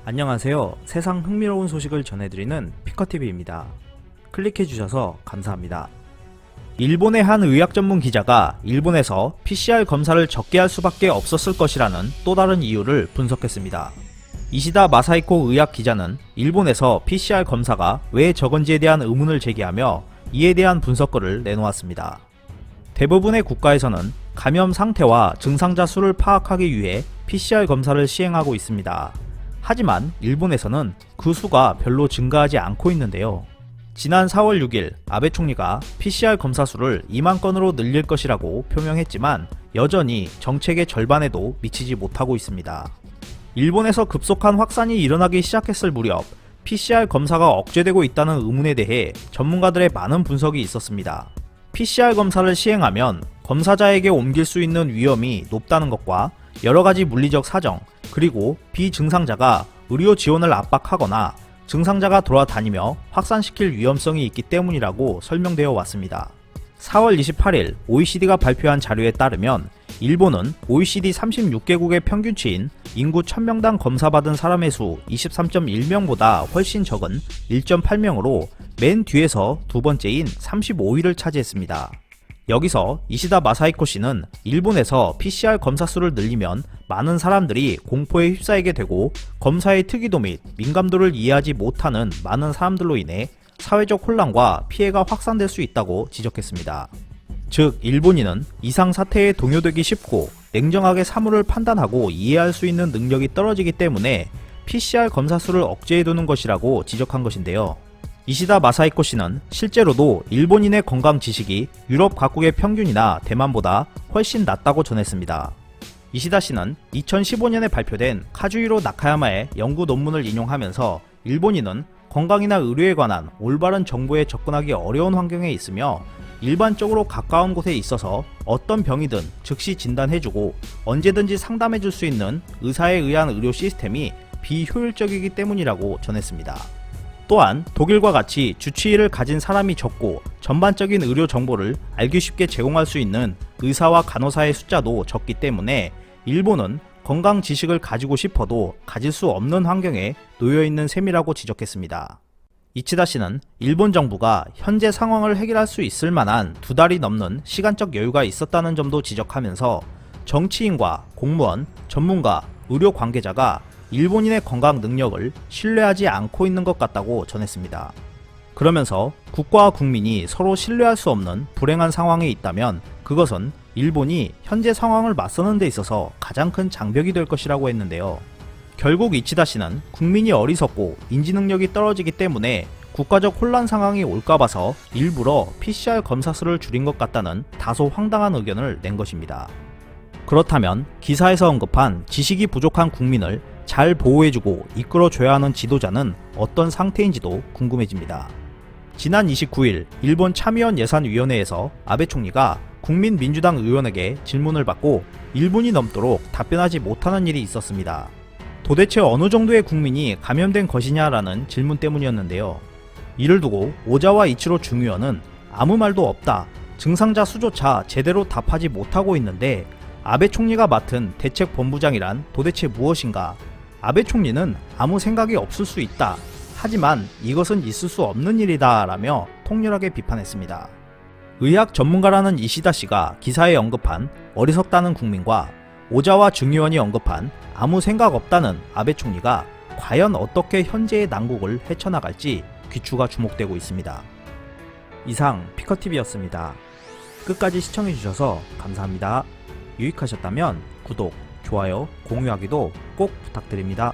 안녕하세요. 세상 흥미로운 소식을 전해드리는 피커TV입니다. 클릭해주셔서 감사합니다. 일본의 한 의학 전문 기자가 일본에서 PCR 검사를 적게 할 수밖에 없었을 것이라는 또 다른 이유를 분석했습니다. 이시다 마사히코 의학 기자는 일본에서 PCR 검사가 왜 적은지에 대한 의문을 제기하며 이에 대한 분석글을 내놓았습니다. 대부분의 국가에서는 감염 상태와 증상자 수를 파악하기 위해 PCR 검사를 시행하고 있습니다. 하지만 일본에서는 그 수가 별로 증가하지 않고 있는데요. 지난 4월 6일 아베 총리가 PCR 검사 수를 2만 건으로 늘릴 것이라고 표명했지만 여전히 정책의 절반에도 미치지 못하고 있습니다. 일본에서 급속한 확산이 일어나기 시작했을 무렵 PCR 검사가 억제되고 있다는 의문에 대해 전문가들의 많은 분석이 있었습니다. PCR 검사를 시행하면 검사자에게 옮길 수 있는 위험이 높다는 것과 여러가지 물리적 사정, 그리고 비증상자가 의료 지원을 압박하거나 증상자가 돌아다니며 확산시킬 위험성이 있기 때문이라고 설명되어 왔습니다. 4월 28일 OECD가 발표한 자료에 따르면 일본은 OECD 36개국의 평균치인 인구 1000명당 검사받은 사람의 수 23.1명보다 훨씬 적은 1.8명으로 맨 뒤에서 두 번째인 35위를 차지했습니다. 여기서 이시다 마사히코 씨는 일본에서 PCR 검사 수를 늘리면 많은 사람들이 공포에 휩싸이게 되고 검사의 특이도 및 민감도를 이해하지 못하는 많은 사람들로 인해 사회적 혼란과 피해가 확산될 수 있다고 지적했습니다. 즉, 일본인은 이상 사태에 동요되기 쉽고 냉정하게 사물을 판단하고 이해할 수 있는 능력이 떨어지기 때문에 PCR 검사 수를 억제해두는 것이라고 지적한 것인데요. 이시다 마사히코 씨는 실제로도 일본인의 건강 지식이 유럽 각국의 평균이나 대만보다 훨씬 낮다고 전했습니다. 이시다 씨는 2015년에 발표된 카주이로 나카야마의 연구 논문을 인용하면서 일본인은 건강이나 의료에 관한 올바른 정보에 접근하기 어려운 환경에 있으며 일반적으로 가까운 곳에 있어서 어떤 병이든 즉시 진단해주고 언제든지 상담해줄 수 있는 의사에 의한 의료 시스템이 비효율적이기 때문이라고 전했습니다. 또한 독일과 같이 주치의를 가진 사람이 적고 전반적인 의료 정보를 알기 쉽게 제공할 수 있는 의사와 간호사의 숫자도 적기 때문에 일본은 건강 지식을 가지고 싶어도 가질 수 없는 환경에 놓여 있는 셈이라고 지적했습니다. 이치다 씨는 일본 정부가 현재 상황을 해결할 수 있을 만한 2달이 넘는 시간적 여유가 있었다는 점도 지적하면서 정치인과 공무원, 전문가, 의료 관계자가 일본인의 건강 능력을 신뢰하지 않고 있는 것 같다고 전했습니다. 그러면서 국가와 국민이 서로 신뢰할 수 없는 불행한 상황에 있다면 그것은 일본이 현재 상황을 맞서는 데 있어서 가장 큰 장벽이 될 것이라고 했는데요. 결국 이치다 씨는 국민이 어리석고 인지 능력이 떨어지기 때문에 국가적 혼란 상황이 올까 봐서 일부러 PCR 검사 수를 줄인 것 같다는 다소 황당한 의견을 낸 것입니다. 그렇다면 기사에서 언급한 지식이 부족한 국민을 잘 보호해주고 이끌어줘야 하는 지도자는 어떤 상태인지도 궁금해집니다. 지난 29일 일본 참의원 예산위원회에서 아베 총리가 국민민주당 의원에게 질문을 받고 1분이 넘도록 답변하지 못하는 일이 있었습니다. 도대체 어느 정도의 국민이 감염된 것이냐라는 질문 때문이었는데요. 이를 두고 오자와 이치로 중의원은 아무 말도 없다, 증상자 수조차 제대로 답하지 못하고 있는데 아베 총리가 맡은 대책본부장이란 도대체 무엇인가? 아베 총리는 아무 생각이 없을 수 있다. 하지만 이것은 있을 수 없는 일이다 라며 통렬하게 비판했습니다. 의학 전문가라는 이시다 씨가 기사에 언급한 어리석다는 국민과 오자와 중의원이 언급한 아무 생각 없다는 아베 총리가 과연 어떻게 현재의 난국을 헤쳐나갈지 귀추가 주목되고 있습니다. 이상 피커TV였습니다. 끝까지 시청해주셔서 감사합니다. 유익하셨다면 구독, 좋아요, 공유하기도 꼭 부탁드립니다.